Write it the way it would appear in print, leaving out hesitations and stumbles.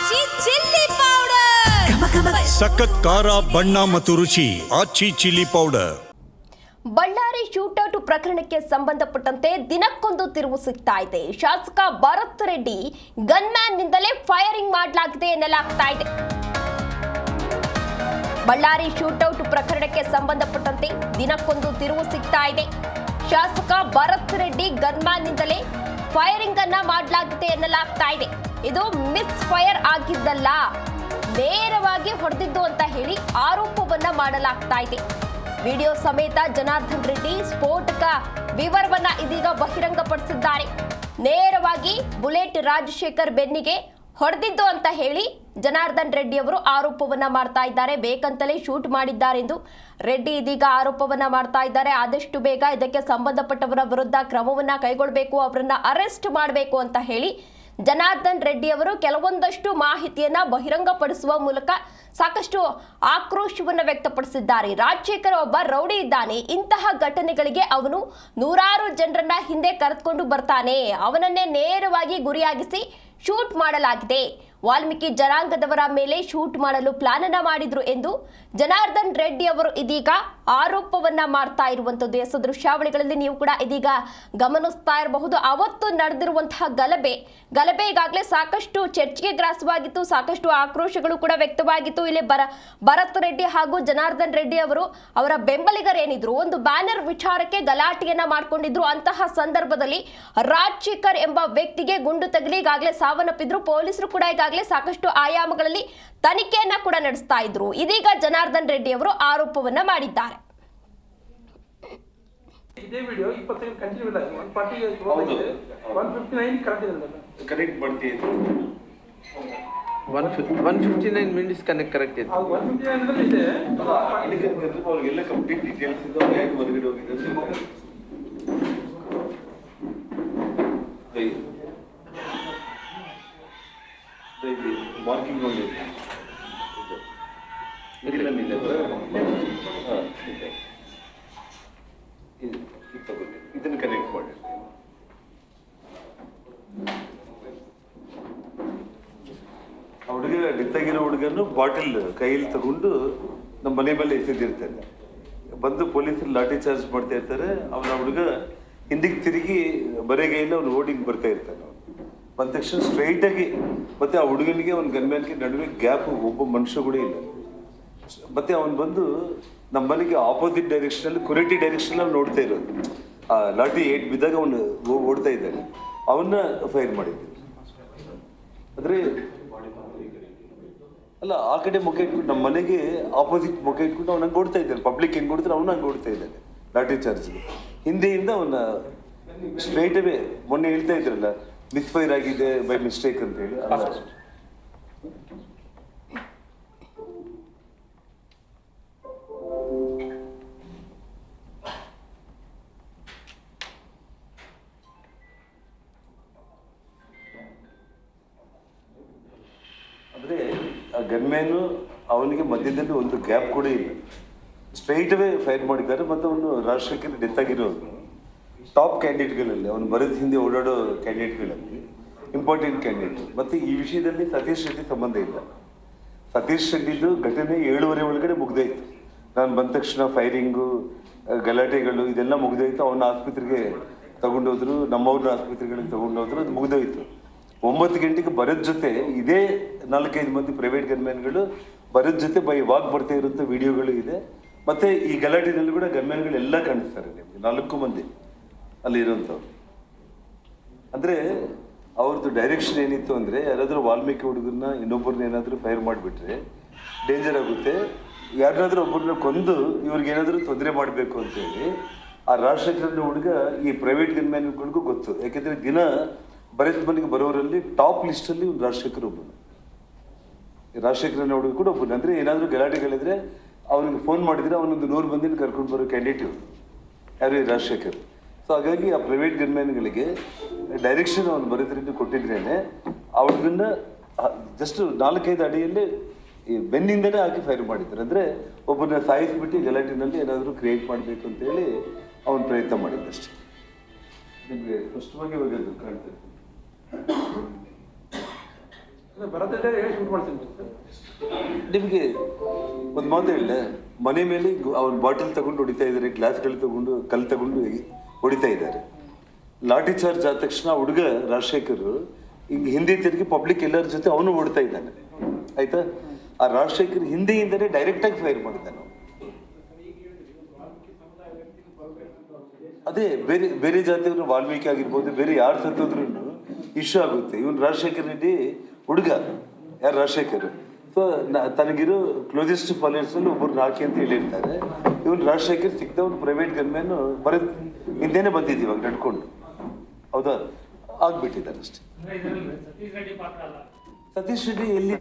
ಆಚಿ chilli powder ಸಖತ್ ಖಾರ ಬಣ್ಣ ಮತ್ತು ರುಚಿ ಆಚಿ ಚಿಲ್ಲಿ ಪೌಡರ್. ಬಳ್ಳಾರಿ ಶೂಟೌಟ್ ಪ್ರಕರಣಕ್ಕೆ ಸಂಬಂಧಪಟ್ಟಂತೆ ದಿನಕ್ಕೊಂದು ತಿರುವು ಸಿಗ್ತಾ ಇದೆ. ಶಾಸಕ ಭರತ್ ರೆಡ್ಡಿ ಗನ್ಮ್ಯಾನ್ ನಿಂದಲೇ ಫೈರಿಂಗ್ ಮಾಡಲಾಗಿದೆ ಎನ್ನಲಾಗ್ತಾ ಇದೆ. ಬಳ್ಳಾರಿ ಶೂಟೌಟ್ ಪ್ರಕರಣಕ್ಕೆ ಸಂಬಂಧಪಟ್ಟಂತೆ ದಿನಕ್ಕೊಂದು ತಿರುವು ಸಿಗ್ತಾ ಇದೆ. ಶಾಸಕ ಭರತ್ ರೆಡ್ಡಿ ಗನ್ಮ್ಯಾನ್ ನಿಂದಲೇ ಫೈರಿಂಗ್ ಅನ್ನ ಮಾಡಲಾಗಿದೆ ಎನ್ನಲಾಗ್ತಾ ಇದೆ. ಇದು ಮಿಸ್ ಫೈರ್ ಆಗಿದ್ದಲ್ಲ, ನೇರವಾಗಿ ಹೊಡೆದಿದ್ದು ಅಂತ ಹೇಳಿ ಆರೋಪವನ್ನ ಮಾಡಲಾಗ್ತಾ ಇದೆ. ವಿಡಿಯೋ ಸಮೇತ ಜನಾರ್ದನ್ ರೆಡ್ಡಿ ಸ್ಫೋಟಕ ವಿವರವನ್ನ ಇದೀಗ ಬಹಿರಂಗಪಡಿಸಿದ್ದಾರೆ. ನೇರವಾಗಿ ಬುಲೆಟ್ ರಾಜಶೇಖರ್ ಬೆನ್ನಿಗೆ ಹೊಡೆದಿದ್ದು ಅಂತ ಹೇಳಿ ಜನಾರ್ದನ್ ರೆಡ್ಡಿ ಅವರು ಆರೋಪವನ್ನ ಮಾಡ್ತಾ ಇದ್ದಾರೆ. ಬೇಕಂತಲೇ ಶೂಟ್ ಮಾಡಿದ್ದಾರೆ ಎಂದು ರೆಡ್ಡಿ ಇದೀಗ ಆರೋಪವನ್ನ ಮಾಡ್ತಾ ಇದ್ದಾರೆ. ಆದಷ್ಟು ಬೇಗ ಇದಕ್ಕೆ ಸಂಬಂಧಪಟ್ಟವರ ವಿರುದ್ಧ ಕ್ರಮವನ್ನ ಕೈಗೊಳ್ಳಬೇಕು, ಅವರನ್ನ ಅರೆಸ್ಟ್ ಮಾಡಬೇಕು ಅಂತ ಹೇಳಿ ಜನಾರ್ದನ್ ರೆಡ್ಡಿ ಅವರು ಕೆಲವೊಂದಷ್ಟು ಮಾಹಿತಿಯನ್ನ ಬಹಿರಂಗಪಡಿಸುವ ಮೂಲಕ ಸಾಕಷ್ಟು ಆಕ್ರೋಶವನ್ನು ವ್ಯಕ್ತಪಡಿಸಿದ್ದಾರೆ. ರಾಜಶೇಖರ್ ಒಬ್ಬ ರೌಡಿ ಇದ್ದಾನೆ, ಇಂತಹ ಘಟನೆಗಳಿಗೆ ಅವನು ನೂರಾರು ಜನರನ್ನ ಹಿಂದೆ ಕರೆದುಕೊಂಡು ಬರ್ತಾನೆ, ಅವನನ್ನೇ ನೇರವಾಗಿ ಗುರಿಯಾಗಿಸಿ ಶೂಟ್ ಮಾಡಲಾಗಿದೆ, ವಾಲ್ಮೀಕಿ ಜನಾಂಗದವರ ಮೇಲೆ ಶೂಟ್ ಮಾಡಲು ಪ್ಲಾನ್ ಅನ್ನ ಮಾಡಿದ್ರು ಎಂದು ಜನಾರ್ದನ್ ರೆಡ್ಡಿ ಅವರು ಇದೀಗ ಆರೋಪವನ್ನ ಮಾಡ್ತಾ ಇರುವಂತದ್ದು. ಎಸ್ ದೃಶ್ಯಾವಳಿಗಳಲ್ಲಿ ನೀವು ಕೂಡ ಇದೀಗ ಗಮನಿಸ್ತಾ ಇರಬಹುದು. ಅವತ್ತು ನಡೆದಿರುವಂತಹ ಗಲಭೆ ಈಗಾಗಲೇ ಸಾಕಷ್ಟು ಚರ್ಚೆಗೆ ಗ್ರಾಸವಾಗಿತ್ತು, ಸಾಕಷ್ಟು ಆಕ್ರೋಶಗಳು ಕೂಡ ವ್ಯಕ್ತವಾಗಿತ್ತು. ಇಲ್ಲಿ ಭರತ್ ರೆಡ್ಡಿ ಹಾಗೂ ಜನಾರ್ದನ್ ರೆಡ್ಡಿ ಅವರು ಅವರ ಬೆಂಬಲಿಗರೇನಿದ್ರು ಒಂದು ಬ್ಯಾನರ್ ವಿಚಾರಕ್ಕೆ ಗಲಾಟೆಯನ್ನ ಮಾಡ್ಕೊಂಡಿದ್ರು. ಅಂತಹ ಸಂದರ್ಭದಲ್ಲಿ ರಾಜಶೇಖರ್ ಎಂಬ ವ್ಯಕ್ತಿಗೆ ಗುಂಡು ತಗುಲಿ ಈಗಾಗಲೇ ಸಾವನ್ನಪ್ಪಿದ್ರು. ಪೊಲೀಸರು ಕೂಡ ಈಗಾಗಲೇ ಸಾಕಷ್ಟು ಆಯಾಮಗಳಲ್ಲಿ ತನಿಖೆಯನ್ನ ಕೂಡ ನಡೆಸ್ತಾ ಇದ್ರು. ಇದೀಗ ಜನಾರ್ದನ್ ರೆಡ್ಡಿ ಅವರು ಆರೋಪವನ್ನ ಮಾಡಿದ್ದಾರೆ. ಇದೇ ವಿಡಿಯೋ 20 ಸೆಕೆಂಡ್ ಕಂಟಿನ್ಯೂ ಇಲ್ಲ, 159 ಕರೆಕ್ಟ್ ಮಾಡ್ತೀವಿ. 159 ಮಿನಿಟ್ಸ್ ಕರೆಕ್ಟ್ ಇದೆ. 159 ನಲ್ಲಿ ಇದೆ. ಎಲ್ಲ ಕಂಪ್ಲೀಟ್ ಡೀಟೇಲ್ಸ್ ಇದೆ. ಹೇಗೆ ಹೊರಗಡೆ ಹೋಗಿದ್ದಾರೆ ಮಾರ್ಕಿಂಗ್ ನೋಡಿ ಇದನ್ನು ಕನೆಕ್ಟ್ ಮಾಡಿ. ಆ ಹುಡುಗ ಡೆತ್ತಾಗಿರೋ ಹುಡುಗನ್ನು ಬಾಟಲ್ ಕೈಯಲ್ಲಿ ತಗೊಂಡು ನಮ್ಮ ಮನೆ ಮೇಲೆ ಎಸೆದಿರ್ತಾನೆ. ಬಂದು ಪೊಲೀಸರು ಲಾಠಿ ಚಾರ್ಜ್ ಮಾಡ್ತಾ ಇರ್ತಾರೆ. ಅವನ ಹುಡುಗ ಹಿಂದಿಗೆ ತಿರುಗಿ ಬರೆಗೈಯಲ್ಲಿ ಅವನು ಓಡಿಗೆ ಬರ್ತಾ ಇರ್ತಾನೆ. ಬಂದ ತಕ್ಷಣ ಸ್ಟ್ರೈಟ್ ಆಗಿ ಮತ್ತೆ ಆ ಹುಡುಗನಿಗೆ ಅವನ ಗನ್ಮ್ಯಾನ್ಗೆ ನಡುವೆ ಗ್ಯಾಪ್, ಒಬ್ಬ ಮನುಷ್ಯ ಕೂಡ ಇಲ್ಲ. ಮತ್ತೆ ಅವನು ಬಂದು ನಮ್ಮ ಮನೆಗೆ ಆಪೋಸಿಟ್ ಡೈರೆಕ್ಷನ್ ಅಲ್ಲಿ ಕುರೆಟಿ ಡೈರೆಕ್ಷನ್ ಅಲ್ಲಿ ನೋಡ್ತಾ ಇರೋದು. ಆ ಲಾಠಿ ಏಟ್ ಬಿದ್ದಾಗ ಅವನು ಓಡ್ತಾ ಇದ್ದಾನೆ, ಅವನ್ನ ಫೈರ್ ಮಾಡಿದ್ದೆ. ಅಂದ್ರೆ ಅಲ್ಲ, ಆ ಕಡೆ ಮುಖ ಇಟ್ಕೊಂಡು ನಮ್ಮ ಮನೆಗೆ ಆಪೋಸಿಟ್ ಮುಖ ಇಟ್ಕೊಂಡು ಅವ್ನು ಹಂಗೆ ಓಡ್ತಾ ಇದ್ದಾನೆ. ಪಬ್ಲಿಕ್ ಹೆಂಗೆ ಓಡ್ತಾರೆ ಅವನು ಹಂಗೆ ಓಡ್ತಾ ಇದ್ದಾನೆ ಲಾಠಿ ಚಾರ್ಜ್ಗೆ. ಹಿಂದೆಯಿಂದ ಅವನ್ನ ಸ್ಟ್ರೈಟ್ ಅವೇ ಮೊನ್ನೆ ಹೇಳ್ತಾ ಇದ್ರಲ್ಲ ಮಿಸ್ಫೈರ್ ಆಗಿದೆ ಬೈ ಮಿಸ್ಟೇಕ್ ಅಂತ ಹೇಳಿ. ಅಂದ್ರೆ ಆ ಗನ್ಮ್ಯಾನು ಅವನಿಗೆ ಮಧ್ಯದಲ್ಲಿ ಒಂದು ಗ್ಯಾಪ್ ಕೂಡ ಇಲ್ಲ, ಸ್ಟ್ರೈಟ್ ಅವೇ ಫೈರ್ ಮಾಡಿದ್ದಾರೆ. ಮತ್ತು ಅವನು ರಾಜಶೇಖರ್ ಡೆತ್ ಆಗಿರೋದು ಟಾಪ್ ಕ್ಯಾಂಡಿಡೇಟ್ಗಳಲ್ಲಿ, ಅವನು ಬರೋದ್ ಹಿಂದೆ ಓಡಾಡೋ ಕ್ಯಾಂಡಿಡೇಟ್ಗಳಲ್ಲಿ ಇಂಪಾರ್ಟೆಂಟ್ ಕ್ಯಾಂಡಿಡೇಟ್. ಮತ್ತು ಈ ವಿಷಯದಲ್ಲಿ ಸತೀಶ್ ರೆಡ್ಡಿ ಸಂಬಂಧ ಇಲ್ಲ. ಸತೀಶ್ ರೆಡ್ಡಿದು ಘಟನೆ 7:30 ಒಳಗಡೆ ಮುಗ್ದೋಯ್ತು. ನಾನು ಬಂದ ತಕ್ಷಣ ಫೈರಿಂಗು, ಗಲಾಟೆಗಳು ಇದೆಲ್ಲ ಮುಗ್ದೋಯ್ತು. ಅವನ ಆಸ್ಪತ್ರೆಗೆ ತಗೊಂಡೋದ್ರು, ನಮ್ಮವ್ರನ್ನ ಆಸ್ಪತ್ರೆಗಳಿಗೆ ತಗೊಂಡೋದ್ರು, ಅದು ಮುಗ್ದೋಯ್ತು. 9 ಗಂಟೆಗೆ ಬರೋದ್ ಜೊತೆ ಇದೇ 4-5 ಮಂದಿ ಪ್ರೈವೇಟ್ ಗನ್ಮ್ಯಾನ್ಗಳು ಬರೋದ್ ಜೊತೆ ಬೈ ವಾಕ್ ಬರ್ತಾ ಇರುವಂಥ ವಿಡಿಯೋಗಳು ಇದೆ. ಮತ್ತು ಈ ಗಲಾಟೆನಲ್ಲಿ ಕೂಡ ಗನ್ಮ್ಯಾನ್ಗಳು ಎಲ್ಲ ಕಾಣಿಸ್ತಾರೆ ನಿಮಗೆ, 4 ಮಂದಿ ಅಲ್ಲಿ ಇರುವಂಥವ್ರು. ಅಂದರೆ ಅವ್ರದ್ದು ಡೈರೆಕ್ಷನ್ ಏನಿತ್ತು ಅಂದರೆ, ಯಾರಾದರೂ ವಾಲ್ಮೀಕಿ ಹುಡುಗರನ್ನ ಇನ್ನೊಬ್ಬರನ್ನ ಏನಾದರೂ ಫೈರ್ ಮಾಡಿಬಿಟ್ರೆ ಡೇಂಜರ್ ಆಗುತ್ತೆ, ಯಾರನ್ನಾದ್ರೂ ಒಬ್ಬರನ್ನ ಕೊಂದು ಇವ್ರಿಗೇನಾದರೂ ತೊಂದರೆ ಮಾಡಬೇಕು ಅಂತೇಳಿ ಆ ರಾಜಶೇಖರನ ಹುಡುಗ ಈ ಪ್ರೈವೇಟ್ ಗನ್ಮ್ಯಾನ್ಗಳಿಗೂ ಗೊತ್ತು. ಯಾಕೆಂದರೆ ದಿನ ಭರತ್ ಮನೆಗೆ ಬರೋರಲ್ಲಿ ಟಾಪ್ ಲಿಸ್ಟಲ್ಲಿ ಒಂದು ರಾಜಶೇಖರ್ ಒಬ್ಬನು, ರಾಜಶೇಖರನ ಹುಡುಗ ಕೂಡ ಒಬ್ಬನು. ಅಂದರೆ ಏನಾದರೂ ಗಲಾಟೆಗಳಿದ್ರೆ ಅವ್ರಿಗೆ ಫೋನ್ ಮಾಡಿದರೆ ಅವನೊಂದು 100 ಮಂದಿನ ಕರ್ಕೊಂಡು ಬರೋ ಕ್ಯಾಂಡಿಡೇಟ್ ಇವರು, ಯಾರು ಈ ರಾಜಶೇಖರ್. ಸೊ ಹಾಗಾಗಿ ಆ ಪ್ರೈವೇಟ್ ಗನ್ಮ್ಯಾನ್ಗಳಿಗೆ ಡೈರೆಕ್ಷನ್ ಅವನು ಬರೋದ್ರಿಂದ ಕೊಟ್ಟಿದ್ರೇನೆ ಅವ್ರನ್ನ ಜಸ್ಟ್ 4-5 ಅಡಿಯಲ್ಲೇ ಈ ಬೆನ್ನಿಂದನೇ ಹಾಕಿ ಫೈರ್ ಮಾಡಿದ್ದಾರೆ. ಅಂದರೆ ಒಬ್ಬರನ್ನ ಸಾಯಿಸ್ಬಿಟ್ಟು ಗಲಾಟಿನಲ್ಲಿ ಏನಾದರೂ ಕ್ರಿಯೇಟ್ ಮಾಡಬೇಕು ಅಂತೇಳಿ ಅವನು ಪ್ರಯತ್ನ ಮಾಡಿದ್ದಷ್ಟೇ. ನಿಮಗೆ ಸ್ಪಷ್ಟವಾಗಿ ಇವಾಗ ಕಾಣ್ತದೆ. ಭರತ್ ರೆಡ್ಡಿ ಹೇಳಿ ಶೂಟ್ ಮಾಡ್ತೀನಿ ಸರ್. ನಿಮಗೆ ಒಂದು ಮಾತು ಹೇಳ, ಮನೆ ಮೇಲೆ ಅವ್ರ ಬಾಟಲ್ ತಗೊಂಡು ಹೊಡಿತಾ ಇದ್ದಾರೆ, ಗ್ಲಾಸ್ಗಳು ತಗೊಂಡು ಕಲ್ಲು ತಗೊಂಡು ಹೊಡಿತಾ ಇದ್ದಾರೆ. ಲಾಠಿ ಚಾರ್ಜ್ ಆದ ತಕ್ಷಣ ಹುಡುಗ ರಾಜಶೇಖರ್ ಈಗ ಹಿಂದೆ ತಿರುಗಿ ಪಬ್ಲಿಕ್ ಎಲ್ಲರ ಜೊತೆ ಅವನು ಓಡ್ತಾ ಇದ್ದಾನೆ. ಆಯ್ತಾ, ಆ ರಾಜಶೇಖರ್ ಹಿಂದೆಯಿಂದನೇ ಡೈರೆಕ್ಟ್ ಆಗಿ ಫೈರ್ ಮಾಡಿದ್ದಾನೆ. ಅದೇ ಬೇರೆ ಬೇರೆ ಜಾತಿಯವರು ವಾಲ್ಮೀಕಿ ಆಗಿರ್ಬೋದು, ಬೇರೆ ಯಾರು ಸತ್ತೋದ್ರೂ ಇಶ್ಯೂ ಆಗುತ್ತೆ. ಇವನು ರಾಜಶೇಖರ್ ರೆಡ್ಡಿ ಹುಡುಗ, ಯಾರು ರಾಜಶೇಖರ್. ಸೊ ತನಗಿರೋ ಕ್ಲೋಸೆಸ್ಟ್ ಫಾಲೋವರ್ಸ್ ಅಲ್ಲಿ ಒಬ್ಬರು ಹಾಕಿ ಅಂತ ಹೇಳಿರ್ತಾರೆ. ಇವನು ರಾಜಶೇಖರ್ ಸಿಕ್ತ ಒಂದು ಪ್ರೈವೇಟ್ ಗನ್ಮ್ಯಾನ್ ಬರೋದ್ ಹಿಂದೆನೆ ಬಂದಿದ್ದು ಇವಾಗ ನಡ್ಕೊಂಡು. ಹೌದಾ, ಆಗ್ಬಿಟ್ಟಿದ್ದಾರೆ ಅಷ್ಟೇ. ಸತೀಶ್ ರೆಡ್ಡಿ ಎಲ್ಲಿ